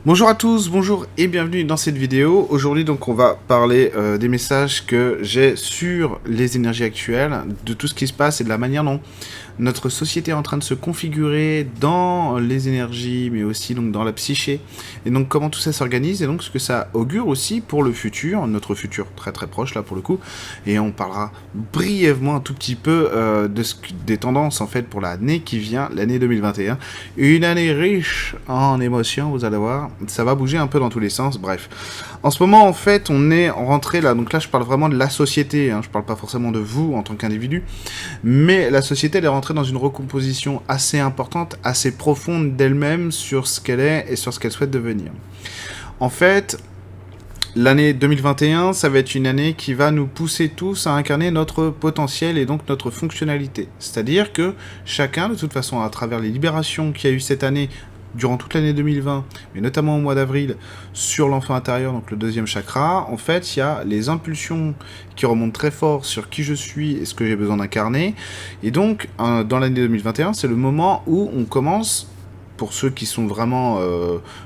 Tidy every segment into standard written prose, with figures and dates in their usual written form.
Bonjour à tous, bonjour et bienvenue dans cette vidéo. Aujourd'hui donc on va parler des messages que j'ai sur les énergies actuelles, de tout ce qui se passe et de la manière dont notre société est en train de se configurer dans les énergies mais aussi donc dans la psyché, et donc comment tout ça s'organise et donc ce que ça augure aussi pour le futur, notre futur très très proche là pour le coup, et on parlera brièvement un tout petit peu des tendances en fait pour l'année qui vient, l'année 2021, une année riche en émotions, vous allez voir, ça va bouger un peu dans tous les sens, bref. En ce moment, en fait, on est rentré là, donc là, je parle vraiment de la société, hein, je parle pas forcément de vous en tant qu'individu, mais la société, elle est rentrée dans une recomposition assez importante, assez profonde d'elle-même sur ce qu'elle est et sur ce qu'elle souhaite devenir. En fait, l'année 2021, ça va être une année qui va nous pousser tous à incarner notre potentiel et donc notre fonctionnalité. C'est-à-dire que chacun, de toute façon, à travers les libérations qu'il y a eu cette année, durant toute l'année 2020, mais notamment au mois d'avril, sur l'enfant intérieur, donc le deuxième chakra, en fait, il y a les impulsions qui remontent très fort sur qui je suis et ce que j'ai besoin d'incarner. Et donc, dans l'année 2021, c'est le moment où on commence, pour ceux qui sont vraiment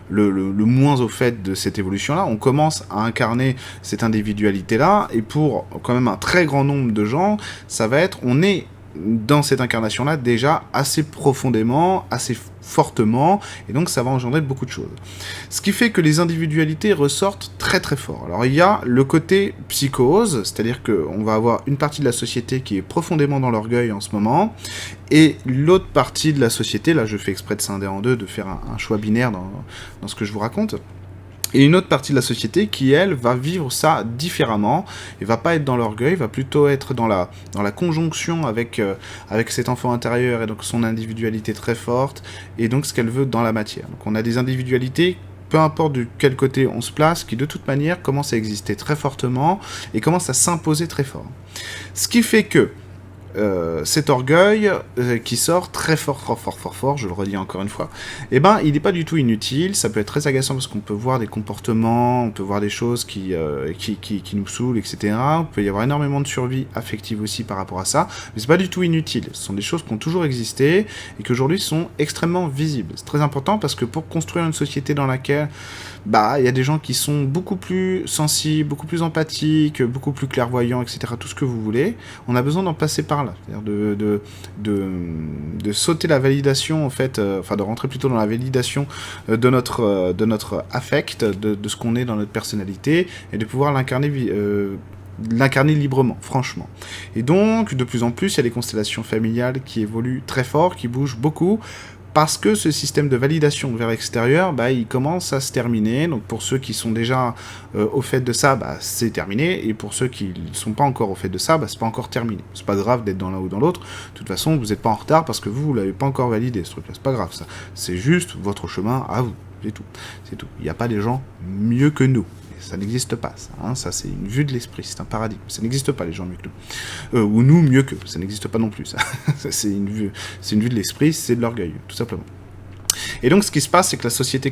le moins au fait de cette évolution-là, on commence à incarner cette individualité-là, et pour quand même un très grand nombre de gens, ça va être, on est dans cette incarnation-là déjà assez profondément, assez fortement, et donc ça va engendrer beaucoup de choses. Ce qui fait que les individualités ressortent très très fort. Alors il y a le côté psychose, c'est-à-dire qu'on va avoir une partie de la société qui est profondément dans l'orgueil en ce moment, et l'autre partie de la société, là je fais exprès de scinder en deux, de faire un choix binaire dans ce que je vous raconte, et une autre partie de la société qui, elle, va vivre ça différemment, et va pas être dans l'orgueil, va plutôt être dans la conjonction avec cet enfant intérieur, et donc son individualité très forte, et donc ce qu'elle veut dans la matière. Donc on a des individualités, peu importe de quel côté on se place, qui de toute manière commencent à exister très fortement, et commencent à s'imposer très fort. Ce qui fait que cet orgueil qui sort très fort, fort, fort, fort, fort, je le redis encore une fois, eh ben, il n'est pas du tout inutile, ça peut être très agaçant parce qu'on peut voir des comportements, on peut voir des choses qui nous saoulent, etc. Il peut y avoir énormément de survie affective aussi par rapport à ça, mais c'est pas du tout inutile, ce sont des choses qui ont toujours existé et qui aujourd'hui sont extrêmement visibles. C'est très important parce que pour construire une société dans laquelle il y a des gens qui sont beaucoup plus sensibles, beaucoup plus empathiques, beaucoup plus clairvoyants, etc., tout ce que vous voulez, on a besoin d'en passer par là, c'est-à-dire de sauter la validation, en fait, de rentrer plutôt dans la validation de notre affect, de ce qu'on est dans notre personnalité, et de pouvoir l'incarner librement, franchement. Et donc, de plus en plus, il y a des constellations familiales qui évoluent très fort, qui bougent beaucoup, parce que ce système de validation vers l'extérieur, il commence à se terminer. Donc pour ceux qui sont déjà au fait de ça, c'est terminé. Et pour ceux qui ne sont pas encore au fait de ça, c'est pas encore terminé. C'est pas grave d'être dans l'un ou dans l'autre. De toute façon, vous n'êtes pas en retard parce que vous l'avez pas encore validé, ce truc-là. C'est pas grave, ça. C'est juste votre chemin à vous. C'est tout. C'est tout. Il n'y a pas des gens mieux que nous. Ça n'existe pas, ça, hein. Ça c'est une vue de l'esprit, c'est un paradigme. Ça n'existe pas, les gens mieux que nous. Ou nous mieux qu'eux, ça n'existe pas non plus, ça. Ça, c'est une vue de l'esprit, c'est de l'orgueil, tout simplement. Et donc ce qui se passe, c'est que la société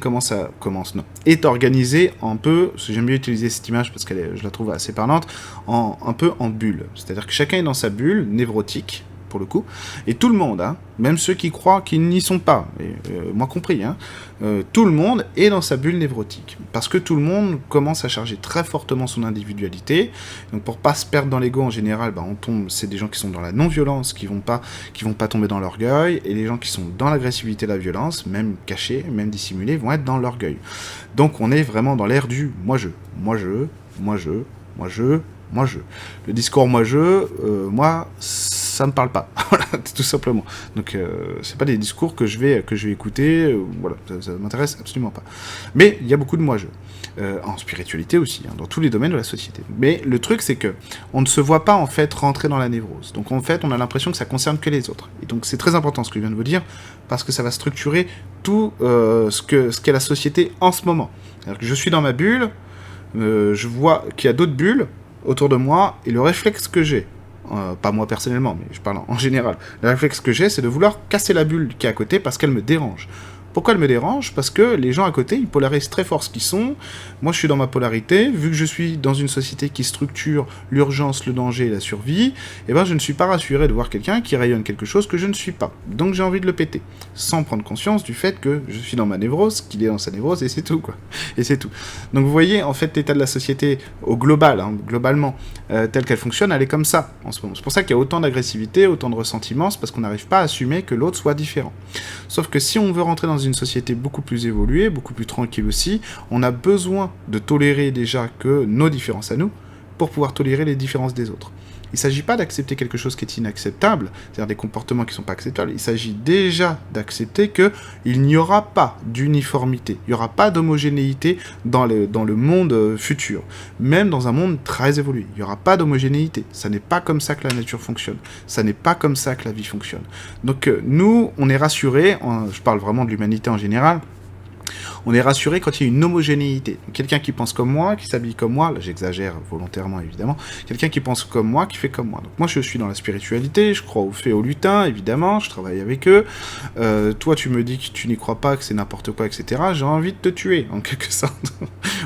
est organisée un peu, j'aime mieux utiliser cette image parce que je la trouve assez parlante, un peu en bulle. C'est-à-dire que chacun est dans sa bulle, névrotique, pour le coup, et tout le monde, hein, même ceux qui croient qu'ils n'y sont pas, moi compris, tout le monde est dans sa bulle névrotique, parce que tout le monde commence à charger très fortement son individualité. Donc pour pas se perdre dans l'ego en général, c'est des gens qui sont dans la non-violence, qui vont pas tomber dans l'orgueil, et les gens qui sont dans l'agressivité et la violence, même cachés, même dissimulés, vont être dans l'orgueil. Donc on est vraiment dans l'ère du moi-je, moi-je, moi-je, moi-je, moi-je. Le discours moi-je, moi, ça me parle pas, voilà, tout simplement. Donc c'est pas des discours que je vais écouter, voilà, ça m'intéresse absolument pas. Mais il y a beaucoup de moi-je, en spiritualité aussi, dans tous les domaines de la société. Mais le truc c'est que on ne se voit pas en fait rentrer dans la névrose. Donc en fait on a l'impression que ça concerne que les autres. Et donc c'est très important ce que je viens de vous dire, parce que ça va structurer tout ce qu'est la société en ce moment. C'est-à-dire que je suis dans ma bulle, je vois qu'il y a d'autres bulles autour de moi, et le réflexe que j'ai, pas moi personnellement, mais je parle en général, le réflexe que j'ai, c'est de vouloir casser la bulle qui est à côté parce qu'elle me dérange. Pourquoi elle me dérange? Parce que les gens à côté, ils polarisent très fort ce qu'ils sont. Moi, je suis dans ma polarité. Vu que je suis dans une société qui structure l'urgence, le danger et la survie, eh ben, je ne suis pas rassuré de voir quelqu'un qui rayonne quelque chose que je ne suis pas. Donc, j'ai envie de le péter. Sans prendre conscience du fait que je suis dans ma névrose, qu'il est dans sa névrose, et c'est tout, quoi. Et c'est tout. Donc, vous voyez, en fait, l'état de la société au global, hein, globalement, telle qu'elle fonctionne, elle est comme ça, en ce moment. C'est pour ça qu'il y a autant d'agressivité, autant de ressentiment, c'est parce qu'on n'arrive pas à assumer que l'autre soit différent. Sauf que si on veut rentrer dans une société beaucoup plus évoluée, beaucoup plus tranquille aussi, on a besoin de tolérer déjà que nos différences à nous, pour pouvoir tolérer les différences des autres. Il ne s'agit pas d'accepter quelque chose qui est inacceptable, c'est-à-dire des comportements qui ne sont pas acceptables, il s'agit déjà d'accepter qu'il n'y aura pas d'uniformité, il n'y aura pas d'homogénéité dans le monde futur, même dans un monde très évolué, il n'y aura pas d'homogénéité, ça n'est pas comme ça que la nature fonctionne, ça n'est pas comme ça que la vie fonctionne. Donc nous, on est rassurés, je parle vraiment de l'humanité en général, on est rassuré quand il y a une homogénéité. Quelqu'un qui pense comme moi, qui s'habille comme moi, là j'exagère volontairement évidemment, quelqu'un qui pense comme moi, qui fait comme moi. Donc moi je suis dans la spiritualité, je crois aux fées, aux lutins évidemment, je travaille avec eux. Toi tu me dis que tu n'y crois pas, que c'est n'importe quoi, etc. J'ai envie de te tuer en quelque sorte.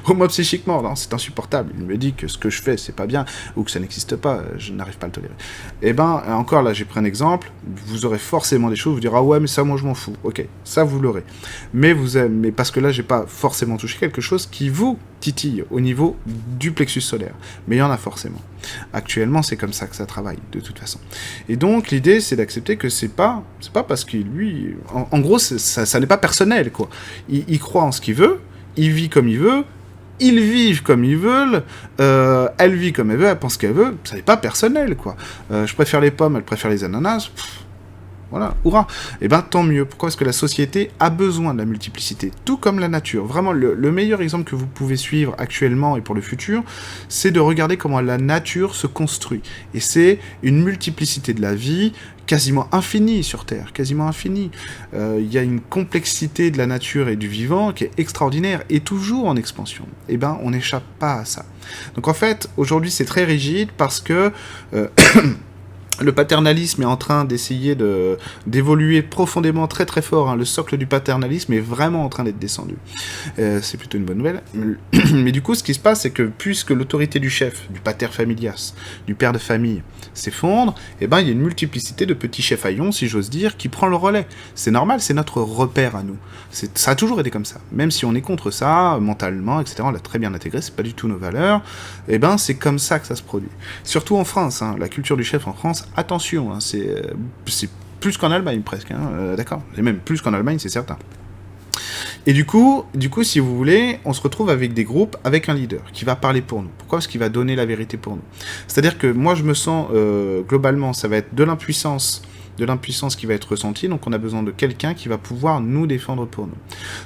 Au moins psychiquement, non, c'est insupportable. Il me dit que ce que je fais c'est pas bien, ou que ça n'existe pas, je n'arrive pas à le tolérer. Et ben encore là j'ai pris un exemple, vous aurez forcément des choses, vous direz ah ouais mais ça moi je m'en fous, ok, ça vous l'aurez. Mais parce que là j'ai pas forcément touché quelque chose qui vous titille au niveau du plexus solaire. Mais il y en a forcément. Actuellement, c'est comme ça que ça travaille, de toute façon. Et donc, l'idée, c'est d'accepter que c'est pas parce qu'il, lui... En gros, ça n'est pas personnel, quoi. Il croit en ce qu'il veut, il vit comme il veut, ils vivent comme ils veulent, elle vit comme elle veut, elle pense qu'elle veut, ça n'est pas personnel, quoi. Je préfère les pommes, elle préfère les ananas... Voilà, hurrah. Et ben tant mieux. Pourquoi? Parce que la société a besoin de la multiplicité, tout comme la nature. Vraiment, le meilleur exemple que vous pouvez suivre actuellement et pour le futur, c'est de regarder comment la nature se construit. Et c'est une multiplicité de la vie quasiment infinie sur Terre, quasiment infinie. Il y a une complexité de la nature et du vivant qui est extraordinaire et toujours en expansion. Et ben on n'échappe pas à ça. Donc en fait, aujourd'hui c'est très rigide parce que... le paternalisme est en train d'essayer d'évoluer profondément, très très fort. Hein. Le socle du paternalisme est vraiment en train d'être descendu. C'est plutôt une bonne nouvelle. Mais du coup, ce qui se passe, c'est que puisque l'autorité du chef, du pater familias, du père de famille, s'effondre, eh ben, il y a une multiplicité de petits chefs haillons, si j'ose dire, qui prend le relais. C'est normal, c'est notre repère à nous. Ça a toujours été comme ça. Même si on est contre ça, mentalement, etc., on l'a très bien intégré, c'est pas du tout nos valeurs, eh ben, c'est comme ça que ça se produit. Surtout en France, hein, la culture du chef en France, attention, hein, c'est plus qu'en Allemagne presque, hein, d'accord, et même plus qu'en Allemagne, c'est certain. Et du coup, si vous voulez, on se retrouve avec des groupes, avec un leader qui va parler pour nous. Pourquoi? Parce qu'il va donner la vérité pour nous. C'est-à-dire que moi, je me sens, globalement, ça va être de l'impuissance qui va être ressentie, donc on a besoin de quelqu'un qui va pouvoir nous défendre pour nous.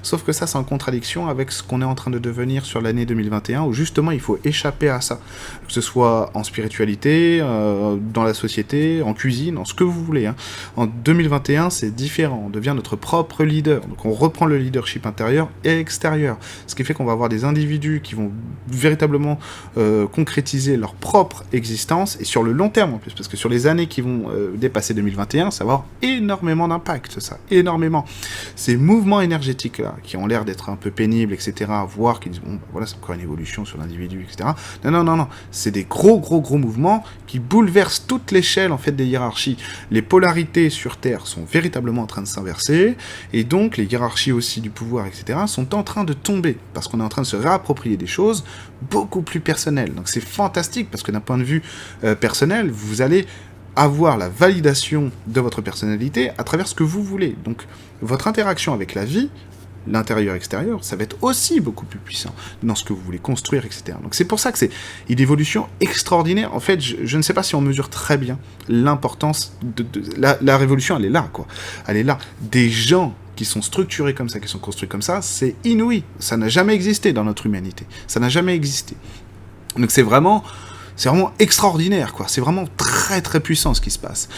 Sauf que ça, c'est en contradiction avec ce qu'on est en train de devenir sur l'année 2021, où justement, il faut échapper à ça. Que ce soit en spiritualité, dans la société, en cuisine, en ce que vous voulez. Hein. En 2021, c'est différent. On devient notre propre leader. Donc on reprend le leadership intérieur et extérieur. Ce qui fait qu'on va avoir des individus qui vont véritablement concrétiser leur propre existence, et sur le long terme en plus, parce que sur les années qui vont dépasser 2021, ça va avoir énormément d'impact, ça, énormément. Ces mouvements énergétiques-là, qui ont l'air d'être un peu pénibles, etc., voire qui disent, bon, bah, voilà, c'est encore une évolution sur l'individu, etc. Non, c'est des gros mouvements qui bouleversent toute l'échelle, en fait, des hiérarchies. Les polarités sur Terre sont véritablement en train de s'inverser, et donc les hiérarchies aussi du pouvoir, etc., sont en train de tomber, parce qu'on est en train de se réapproprier des choses beaucoup plus personnelles. Donc c'est fantastique, parce que d'un point de vue personnel, vous allez avoir la validation de votre personnalité à travers ce que vous voulez. Donc, votre interaction avec la vie, l'intérieur-extérieur, ça va être aussi beaucoup plus puissant dans ce que vous voulez construire, etc. Donc, c'est pour ça que c'est une évolution extraordinaire. En fait, je ne sais pas si on mesure très bien l'importance de la révolution, elle est là, quoi. Elle est là. Des gens qui sont structurés comme ça, qui sont construits comme ça, c'est inouï. Ça n'a jamais existé dans notre humanité. Ça n'a jamais existé. Donc, c'est vraiment extraordinaire, quoi. C'est vraiment très très puissant ce qui se passe.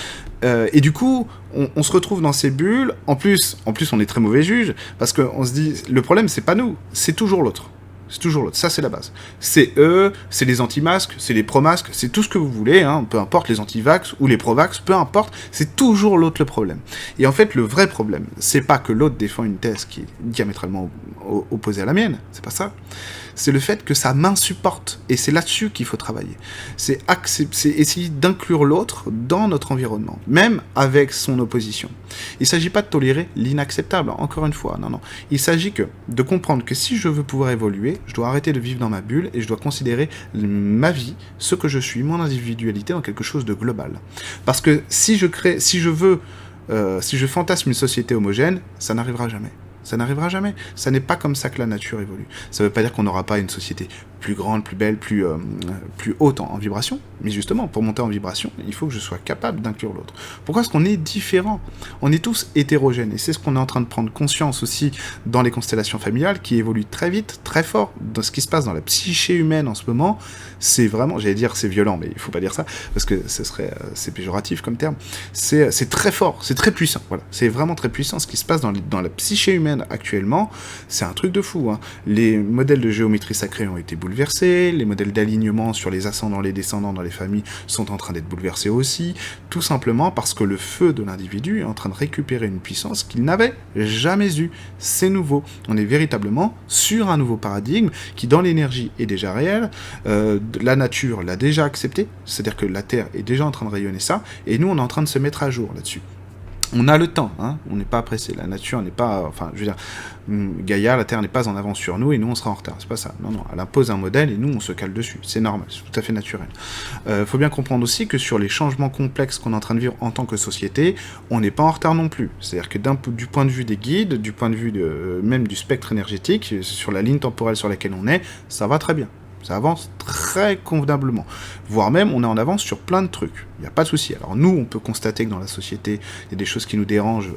Et du coup, on se retrouve dans ces bulles. En plus, on est très mauvais juge, parce qu'on se dit, le problème, c'est pas nous, c'est toujours l'autre. C'est toujours l'autre. Ça, c'est la base. C'est eux, c'est les anti-masques, c'est les pro-masques, c'est tout ce que vous voulez, hein, peu importe les anti-vax ou les pro-vax, peu importe, c'est toujours l'autre le problème. Et en fait, le vrai problème, c'est pas que l'autre défend une thèse qui est diamétralement opposée à la mienne, c'est pas ça. C'est le fait que ça m'insupporte. Et c'est là-dessus qu'il faut travailler. C'est essayer d'inclure l'autre dans notre environnement, même avec son opposition. Il ne s'agit pas de tolérer l'inacceptable, encore une fois. Non, non. Il s'agit de comprendre que si je veux pouvoir évoluer, je dois arrêter de vivre dans ma bulle et je dois considérer ma vie, ce que je suis, mon individualité, en quelque chose de global. Parce que si je fantasme une société homogène, ça n'arrivera jamais. Ça n'arrivera jamais. Ça n'est pas comme ça que la nature évolue. Ça ne veut pas dire qu'on n'aura pas une société plus grande, plus belle, plus haute en vibration. Mais justement, pour monter en vibration, il faut que je sois capable d'inclure l'autre. Pourquoi est-ce qu'on est différents? On est tous hétérogènes. Et c'est ce qu'on est en train de prendre conscience aussi dans les constellations familiales, qui évoluent très vite, très fort. Dans ce qui se passe dans la psyché humaine en ce moment, c'est vraiment, j'allais dire c'est violent, mais il ne faut pas dire ça, parce que c'est péjoratif comme terme. C'est très fort, c'est très puissant. Voilà. C'est vraiment très puissant ce qui se passe dans la psyché humaine actuellement, c'est un truc de fou. Hein. Les modèles de géométrie sacrée ont été bouleversés, les modèles d'alignement sur les ascendants, les descendants dans les familles sont en train d'être bouleversés aussi, tout simplement parce que le feu de l'individu est en train de récupérer une puissance qu'il n'avait jamais eue. C'est nouveau. On est véritablement sur un nouveau paradigme qui, dans l'énergie, est déjà réel. La nature l'a déjà accepté, c'est-à-dire que la Terre est déjà en train de rayonner ça, et nous, on est en train de se mettre à jour là-dessus. On a le temps, hein, on n'est pas pressé, la nature n'est pas, enfin, je veux dire, Gaïa, la Terre n'est pas en avance sur nous et nous on sera en retard, c'est pas ça, non, non, elle impose un modèle et nous on se cale dessus, c'est normal, c'est tout à fait naturel. Faut bien comprendre aussi que sur les changements complexes qu'on est en train de vivre en tant que société, on n'est pas en retard non plus, c'est-à-dire que du point de vue des guides, du point de vue même du spectre énergétique, sur la ligne temporelle sur laquelle on est, ça va très bien. Ça avance très convenablement. Voire même, on est en avance sur plein de trucs. Il n'y a pas de souci. Alors nous, on peut constater que dans la société, il y a des choses qui nous dérangent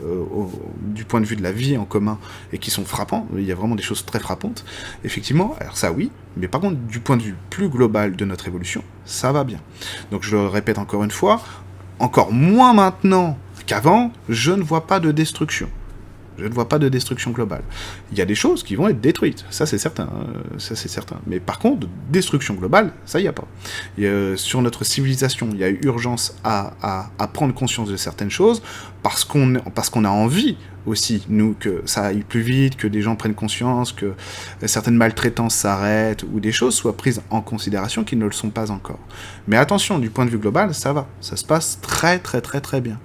du point de vue de la vie en commun et qui sont frappants. Il y a vraiment des choses très frappantes. Effectivement, alors ça oui, mais par contre, du point de vue plus global de notre évolution, ça va bien. Donc je le répète encore une fois, encore moins maintenant qu'avant, je ne vois pas de destruction. Je ne vois pas de destruction globale. Il y a des choses qui vont être détruites, ça c'est certain. Ça c'est certain. Mais par contre, destruction globale, ça il n'y a pas. Sur notre civilisation, il y a eu urgence à prendre conscience de certaines choses, parce qu'on a envie aussi, nous, que ça aille plus vite, que des gens prennent conscience, que certaines maltraitances s'arrêtent, ou des choses soient prises en considération qui ne le sont pas encore. Mais attention, du point de vue global, ça va. Ça se passe très très très très bien.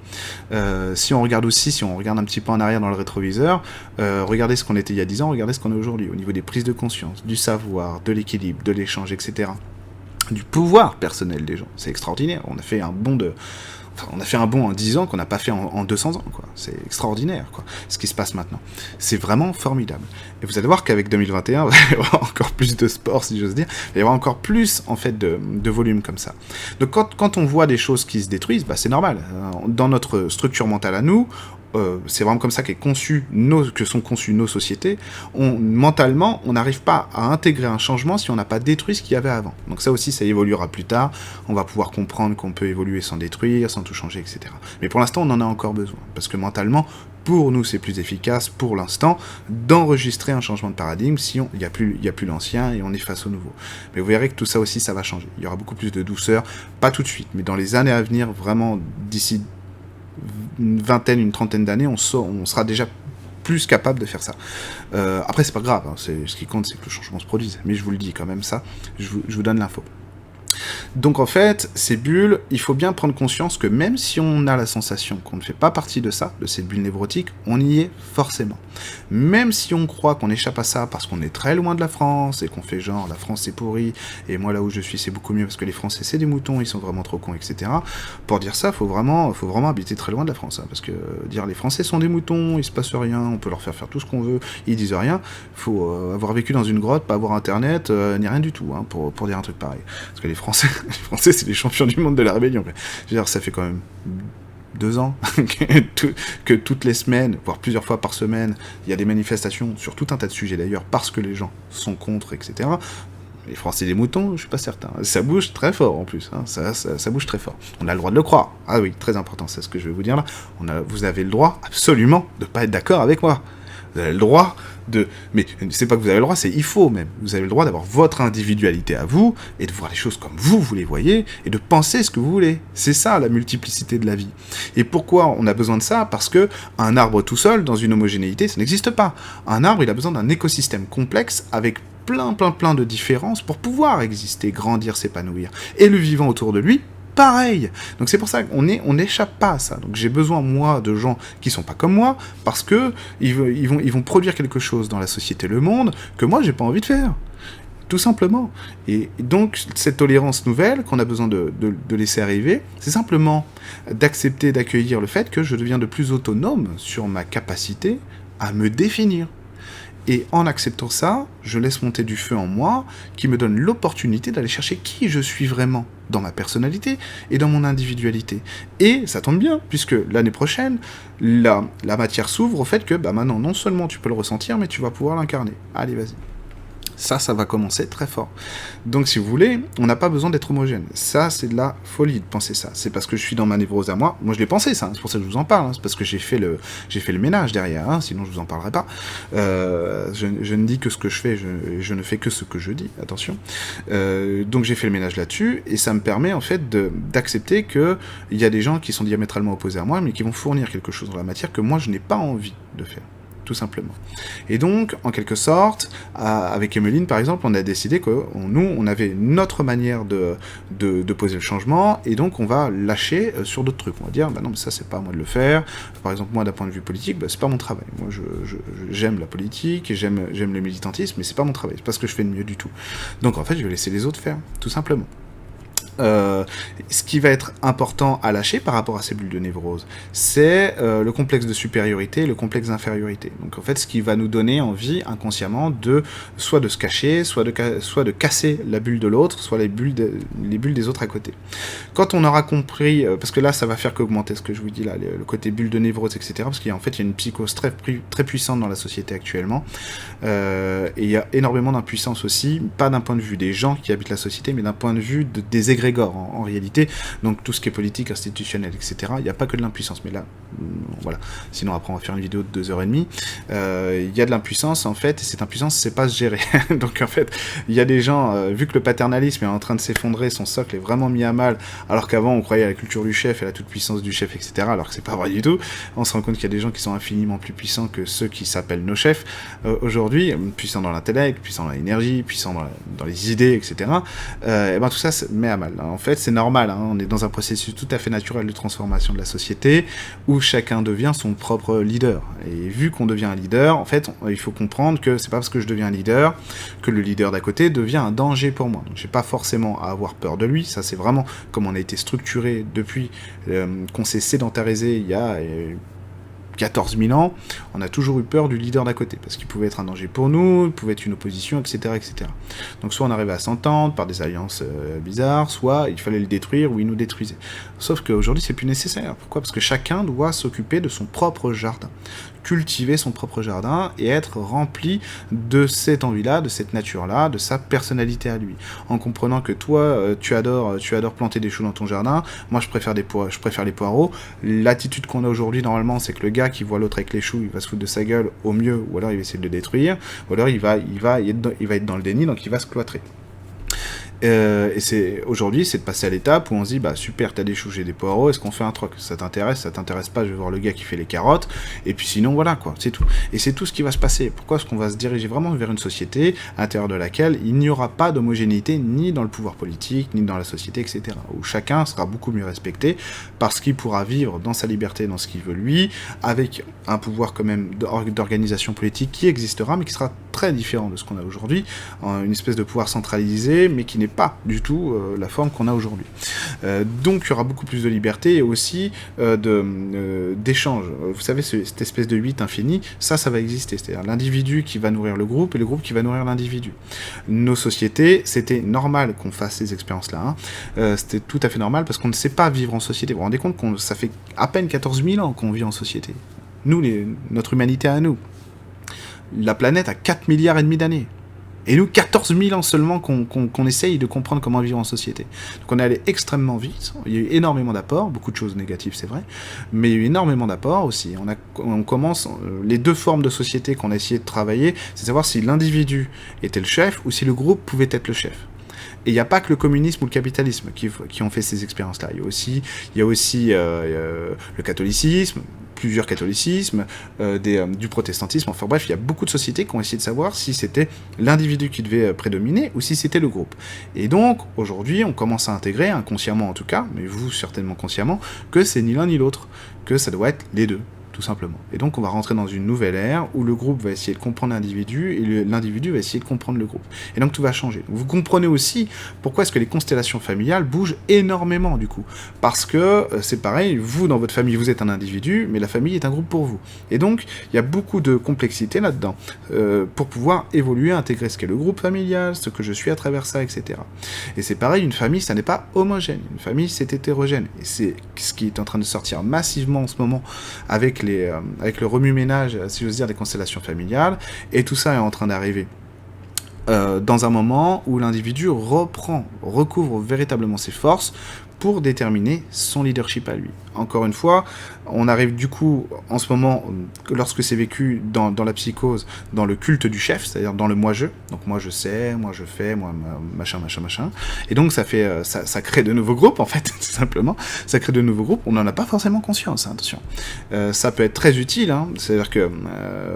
Si on regarde un petit peu en arrière dans le rétroviseur, regardez ce qu'on était il y a 10 ans, regardez ce qu'on est aujourd'hui, au niveau des prises de conscience, du savoir, de l'équilibre, de l'échange, etc. Du pouvoir personnel des gens. C'est extraordinaire. On a fait un bond en 10 ans qu'on n'a pas fait en 200 ans, quoi. C'est extraordinaire, quoi, ce qui se passe maintenant. C'est vraiment formidable. Et vous allez voir qu'avec 2021, il va y avoir encore plus de sport, si j'ose dire. Il va y avoir encore plus, en fait, de volume comme ça. Donc, quand on voit des choses qui se détruisent, bah, c'est normal. Dans notre structure mentale à nous, c'est vraiment comme ça que sont conçues nos sociétés. Mentalement, on n'arrive pas à intégrer un changement si on n'a pas détruit ce qu'il y avait avant. Donc ça aussi, ça évoluera plus tard. On va pouvoir comprendre qu'on peut évoluer sans détruire, sans tout changer, etc. Mais pour l'instant, on en a encore besoin. Parce que mentalement, pour nous, c'est plus efficace, pour l'instant, d'enregistrer un changement de paradigme si il n'y a plus l'ancien et on est face au nouveau. Mais vous verrez que tout ça aussi, ça va changer. Il y aura beaucoup plus de douceur, pas tout de suite, mais dans les années à venir, vraiment, d'ici une trentaine d'années, on sera déjà plus capable de faire ça. Après, c'est pas grave, hein, ce qui compte, c'est que le changement se produise. Mais je vous le dis quand même ça, je vous donne l'info. Donc en fait, ces bulles, il faut bien prendre conscience que même si on a la sensation qu'on ne fait pas partie de ça, de cette bulle névrotique, on y est forcément. Même si on croit qu'on échappe à ça parce qu'on est très loin de la France et qu'on fait genre la France c'est pourri et moi là où je suis c'est beaucoup mieux parce que les Français c'est des moutons, ils sont vraiment trop cons, etc. Pour dire ça, faut vraiment habiter très loin de la France, hein, parce que dire les Français sont des moutons, il se passe rien, on peut leur faire tout ce qu'on veut, ils disent rien. Faut avoir vécu dans une grotte, pas avoir internet, ni rien du tout, hein, pour dire un truc pareil. Parce que les Français, c'est les champions du monde de la rébellion. Je veux dire, ça fait quand même 2 ans que toutes les semaines, voire plusieurs fois par semaine, il y a des manifestations sur tout un tas de sujets d'ailleurs, parce que les gens sont contre, etc. Les Français des moutons, je suis pas certain. Ça bouge très fort en plus, hein. Ça bouge très fort. On a le droit de le croire. Ah oui, très important, c'est ce que je vais vous dire là. Vous avez le droit absolument de pas être d'accord avec moi. Vous avez le droit de... Mais c'est pas que vous avez le droit, c'est il faut même. Vous avez le droit d'avoir votre individualité à vous, et de voir les choses comme vous les voyez, et de penser ce que vous voulez. C'est ça, la multiplicité de la vie. Et pourquoi on a besoin de ça? Parce que un arbre tout seul, dans une homogénéité, ça n'existe pas. Un arbre, il a besoin d'un écosystème complexe, avec plein de différences, pour pouvoir exister, grandir, s'épanouir. Et le vivant autour de lui, pareil. Donc c'est pour ça qu'on n'échappe pas à ça. Donc j'ai besoin, moi, de gens qui sont pas comme moi, parce que ils vont produire quelque chose dans la société, le monde, que moi, j'ai pas envie de faire. Tout simplement. Et donc, cette tolérance nouvelle qu'on a besoin de laisser arriver, c'est simplement d'accepter, d'accueillir le fait que je deviens de plus autonome sur ma capacité à me définir. Et en acceptant ça, je laisse monter du feu en moi, qui me donne l'opportunité d'aller chercher qui je suis vraiment, dans ma personnalité et dans mon individualité. Et ça tombe bien, puisque l'année prochaine, la matière s'ouvre au fait que maintenant, non seulement tu peux le ressentir, mais tu vas pouvoir l'incarner. Allez, vas-y. Ça va commencer très fort. Donc, si vous voulez, on n'a pas besoin d'être homogène. Ça, c'est de la folie de penser ça. C'est parce que je suis dans ma névrose à moi. Moi, je l'ai pensé, ça. C'est pour ça que je vous en parle. C'est parce que j'ai fait le ménage derrière. Sinon, je vous en parlerai pas. Je ne dis que ce que je fais. Je ne fais que ce que je dis. Attention. Donc, j'ai fait le ménage là-dessus. Et ça me permet, en fait, d'accepter qu'il y a des gens qui sont diamétralement opposés à moi, mais qui vont fournir quelque chose dans la matière que moi, je n'ai pas envie de faire. Tout simplement. Et donc, en quelque sorte, avec Emeline, par exemple, on a décidé que nous, on avait notre manière de poser le changement, et donc on va lâcher sur d'autres trucs. On va dire, non, mais ça, c'est pas à moi de le faire. Par exemple, moi, d'un point de vue politique, c'est pas mon travail. Moi, j'aime la politique, et j'aime le militantisme, mais c'est pas mon travail. C'est pas ce que je fais de mieux du tout. Donc, en fait, je vais laisser les autres faire, tout simplement. Ce qui va être important à lâcher par rapport à ces bulles de névrose, c'est le complexe de supériorité et le complexe d'infériorité. Donc en fait, ce qui va nous donner envie inconsciemment soit de se cacher, soit de casser la bulle de l'autre, soit les bulles des autres à côté. Quand on aura compris, parce que là, ça va faire qu'augmenter ce que je vous dis là, le côté bulle de névrose, etc., parce qu'il y a une psychose très puissante dans la société actuellement, et il y a énormément d'impuissance aussi, pas d'un point de vue des gens qui habitent la société, mais d'un point de vue des égrégores en réalité, donc tout ce qui est politique, institutionnel, etc. Il n'y a pas que de l'impuissance, mais là, voilà. Sinon après on va faire une vidéo de 2h30. Il y a de l'impuissance en fait, et cette impuissance c'est pas se gérer. Donc en fait, il y a des gens, vu que le paternalisme est en train de s'effondrer, son socle est vraiment mis à mal, alors qu'avant on croyait à la culture du chef et à la toute-puissance du chef, etc. Alors que c'est pas vrai du tout. On se rend compte qu'il y a des gens qui sont infiniment plus puissants que ceux qui s'appellent nos chefs aujourd'hui, puissants dans l'intellect, puissants dans l'énergie, puissants dans les idées, etc. Et tout ça se met à mal. En fait, c'est normal, on est dans un processus tout à fait naturel de transformation de la société, où chacun devient son propre leader. Et vu qu'on devient un leader, en fait, il faut comprendre que c'est pas parce que je deviens un leader, que le leader d'à côté devient un danger pour moi. Donc j'ai pas forcément à avoir peur de lui, ça c'est vraiment comme on a été structuré depuis qu'on s'est sédentarisé il y a 14 000 ans, on a toujours eu peur du leader d'à côté, parce qu'il pouvait être un danger pour nous, il pouvait être une opposition, etc. etc. Donc soit on arrivait à s'entendre par des alliances bizarres, soit il fallait le détruire ou il nous détruisait. Sauf qu'aujourd'hui c'est plus nécessaire. Pourquoi? Parce que chacun doit s'occuper de son propre jardin, cultiver son propre jardin et être rempli de cette envie-là, de cette nature-là, de sa personnalité à lui. En comprenant que toi, tu adores planter des choux dans ton jardin, moi je préfère les poireaux. L'attitude qu'on a aujourd'hui normalement, c'est que le gars qui voit l'autre avec les choux, il va se foutre de sa gueule au mieux, ou alors il va essayer de le détruire, ou alors il va être dans le déni, donc il va se cloîtrer. Et aujourd'hui, c'est de passer à l'étape où on se dit, super, t'as des choux, j'ai des poireaux, est-ce qu'on fait un troc? Ça t'intéresse pas, je vais voir le gars qui fait les carottes, et puis sinon, voilà, quoi, c'est tout. Et c'est tout ce qui va se passer. Pourquoi est-ce qu'on va se diriger vraiment vers une société à l'intérieur de laquelle il n'y aura pas d'homogénéité, ni dans le pouvoir politique, ni dans la société, etc. Où chacun sera beaucoup mieux respecté, parce qu'il pourra vivre dans sa liberté, dans ce qu'il veut lui, avec un pouvoir quand même d'organisation politique qui existera, mais qui sera très différent de ce qu'on a aujourd'hui, une espèce de pouvoir centralisé, mais qui n'est pas du tout la forme qu'on a aujourd'hui. Donc il y aura beaucoup plus de liberté et aussi d'échange. Vous savez, cette espèce de 8 infini, ça va exister. C'est-à-dire l'individu qui va nourrir le groupe et le groupe qui va nourrir l'individu. Nos sociétés, c'était normal qu'on fasse ces expériences-là. C'était tout à fait normal parce qu'on ne sait pas vivre en société. Vous vous rendez compte que ça fait à peine 14 000 ans qu'on vit en société. Nous, notre humanité à nous. La planète a 4 milliards et demi d'années. Et nous, 14 000 ans seulement qu'on essaye de comprendre comment vivre en société. Donc on est allé extrêmement vite, il y a eu énormément d'apports, beaucoup de choses négatives c'est vrai, mais il y a eu énormément d'apports aussi. On commence, les deux formes de société qu'on a essayé de travailler, c'est savoir si l'individu était le chef ou si le groupe pouvait être le chef. Et il n'y a pas que le communisme ou le capitalisme qui ont fait ces expériences-là. Il y a aussi le catholicisme, plusieurs catholicismes, du protestantisme. Enfin bref, il y a beaucoup de sociétés qui ont essayé de savoir si c'était l'individu qui devait prédominer ou si c'était le groupe. Et donc, aujourd'hui, on commence à intégrer, inconsciemment en tout cas, mais vous certainement consciemment, que c'est ni l'un ni l'autre, que ça doit être les deux. Tout simplement. Et donc on va rentrer dans une nouvelle ère où le groupe va essayer de comprendre l'individu et l'individu va essayer de comprendre le groupe. Et donc tout va changer. Vous comprenez aussi pourquoi est-ce que les constellations familiales bougent énormément du coup. Parce que c'est pareil, vous dans votre famille vous êtes un individu, mais la famille est un groupe pour vous. Et donc il y a beaucoup de complexité là-dedans pour pouvoir évoluer, intégrer ce qu'est le groupe familial, ce que je suis à travers ça, etc. Et c'est pareil, une famille ça n'est pas homogène. Une famille c'est hétérogène. Et c'est ce qui est en train de sortir massivement en ce moment avec le remue-ménage, si j'ose dire, des constellations familiales, et tout ça est en train d'arriver dans un moment où l'individu recouvre véritablement ses forces pour déterminer son leadership à lui. Encore une fois, on arrive du coup, en ce moment, lorsque c'est vécu dans la psychose, dans le culte du chef, c'est-à-dire dans le moi-je. Donc moi je sais, moi je fais, moi machin. Et donc ça crée de nouveaux groupes, en fait, tout simplement. Ça crée de nouveaux groupes, on n'en a pas forcément conscience, hein, attention. Ça peut être très utile, hein, c'est-à-dire que,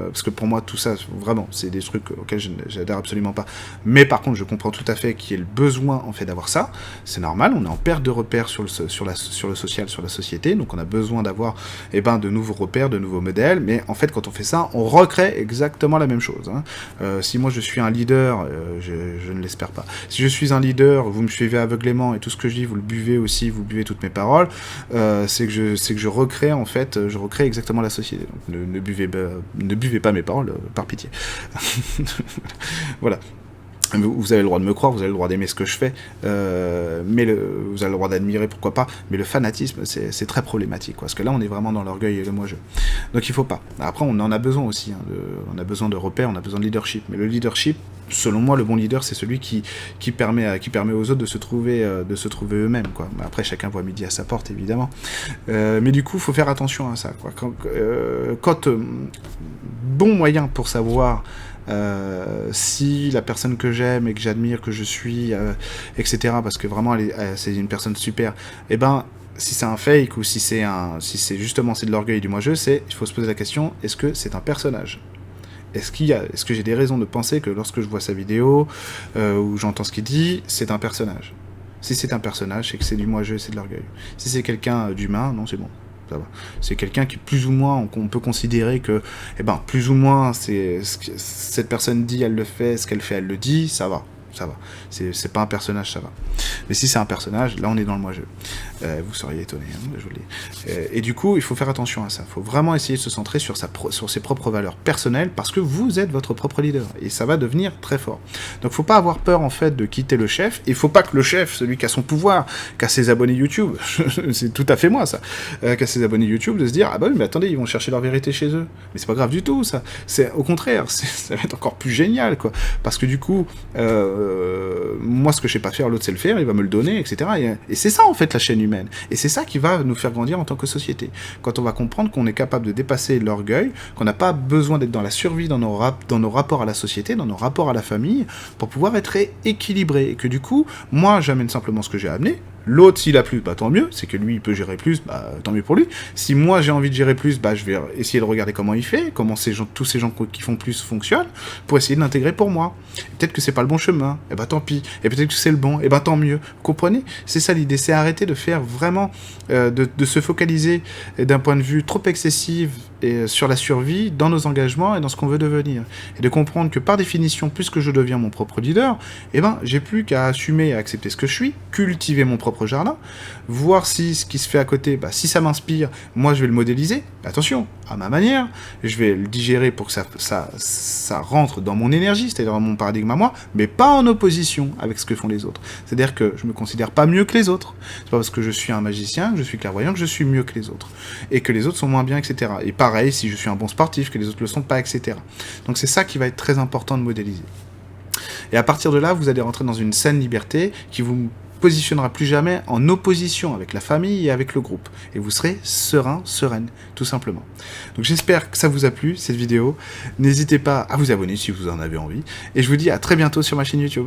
parce que pour moi tout ça, vraiment, c'est des trucs auxquels je n'adhère absolument pas. Mais par contre, je comprends tout à fait qu'il y ait le besoin, en fait, d'avoir ça. C'est normal, on est en perte de repères sur le social, sur la société, donc on a besoin d'avoir de nouveaux repères, de nouveaux modèles, mais en fait quand on fait ça, on recrée exactement la même chose. Hein. Si moi je suis un leader, je ne l'espère pas, si je suis un leader, vous me suivez aveuglément et tout ce que je dis, vous le buvez aussi, vous buvez toutes mes paroles, c'est que je recrée en fait, je recrée exactement la société. Donc ne buvez pas mes paroles, par pitié. Voilà. Vous avez le droit de me croire, vous avez le droit d'aimer ce que je fais, mais vous avez le droit d'admirer, pourquoi pas, mais le fanatisme, c'est très problématique, quoi, parce que là, on est vraiment dans l'orgueil et le moi-je. Donc il faut pas. Après, on en a besoin aussi, hein, on a besoin de repères, on a besoin de leadership, mais le leadership, selon moi, le bon leader, c'est celui qui permet aux autres de se trouver eux-mêmes, quoi. Après, chacun voit midi à sa porte, évidemment. Mais du coup, il faut faire attention à ça, quoi. Bon moyen pour savoir si la personne que j'aime et que j'admire, que je suis, etc., parce que vraiment c'est une personne super, si c'est un fake ou si c'est justement c'est de l'orgueil du moi-je, il faut se poser la question, est-ce que c'est un personnage ? Est-ce que j'ai des raisons de penser que lorsque je vois sa vidéo ou j'entends ce qu'il dit, c'est un personnage ? Si c'est un personnage, c'est que c'est du moi-je, c'est de l'orgueil. Si c'est quelqu'un d'humain, non, c'est bon. Ça va. C'est quelqu'un qui plus ou moins, on peut considérer que, plus ou moins, cette personne dit, elle le fait, ce qu'elle fait, elle le dit, ça va. C'est pas un personnage, ça va. Mais si c'est un personnage, là on est dans le moi-je. Vous seriez étonné, hein, je vous le dis. Et du coup, il faut faire attention à ça. Il faut vraiment essayer de se centrer sur ses propres valeurs personnelles, parce que vous êtes votre propre leader. Et ça va devenir très fort. Donc faut pas avoir peur, en fait, de quitter le chef. Et faut pas que le chef, celui qui a son pouvoir, qui a ses abonnés YouTube, c'est tout à fait moi, ça, qui a ses abonnés YouTube, de se dire, ah bah oui, mais attendez, ils vont chercher leur vérité chez eux. Mais c'est pas grave du tout, ça. C'est au contraire, ça va être encore plus génial, quoi. Parce que du coup, moi, ce que je sais pas faire, l'autre sait le faire, il va me le donner, etc. Et c'est ça, en fait, la chaîne humaine. Et c'est ça qui va nous faire grandir en tant que société. Quand on va comprendre qu'on est capable de dépasser l'orgueil, qu'on n'a pas besoin d'être dans la survie dans nos rapports à la société, dans nos rapports à la famille, pour pouvoir être équilibré. Et que du coup, moi, j'amène simplement ce que j'ai amené. L'autre, s'il a plus, tant mieux, c'est que lui, il peut gérer plus, tant mieux pour lui. Si moi, j'ai envie de gérer plus, je vais essayer de regarder comment il fait, comment tous ces gens qui font plus fonctionnent, pour essayer de l'intégrer pour moi. Peut-être que c'est pas le bon chemin, tant pis. Et peut-être que c'est le bon, tant mieux. Vous comprenez ? C'est ça l'idée, c'est arrêter de faire vraiment, de se focaliser d'un point de vue trop excessif et sur la survie, dans nos engagements et dans ce qu'on veut devenir. Et de comprendre que par définition, puisque je deviens mon propre leader, j'ai plus qu'à assumer et à accepter ce que je suis, cultiver mon propre jardin, voir si ce qui se fait à côté, si ça m'inspire, moi je vais le modéliser, attention, à ma manière, je vais le digérer pour que ça rentre dans mon énergie, c'est-à-dire dans mon paradigme à moi, mais pas en opposition avec ce que font les autres. C'est-à-dire que je me considère pas mieux que les autres. C'est pas parce que je suis un magicien, que je suis clairvoyant, que je suis mieux que les autres. Et que les autres sont moins bien, etc. Et pareil, si je suis un bon sportif, que les autres le sont pas, etc. Donc c'est ça qui va être très important de modéliser. Et à partir de là, vous allez rentrer dans une saine liberté qui vous positionnera plus jamais en opposition avec la famille et avec le groupe. Et vous serez serein, sereine, tout simplement. Donc j'espère que ça vous a plu, cette vidéo. N'hésitez pas à vous abonner si vous en avez envie. Et je vous dis à très bientôt sur ma chaîne YouTube.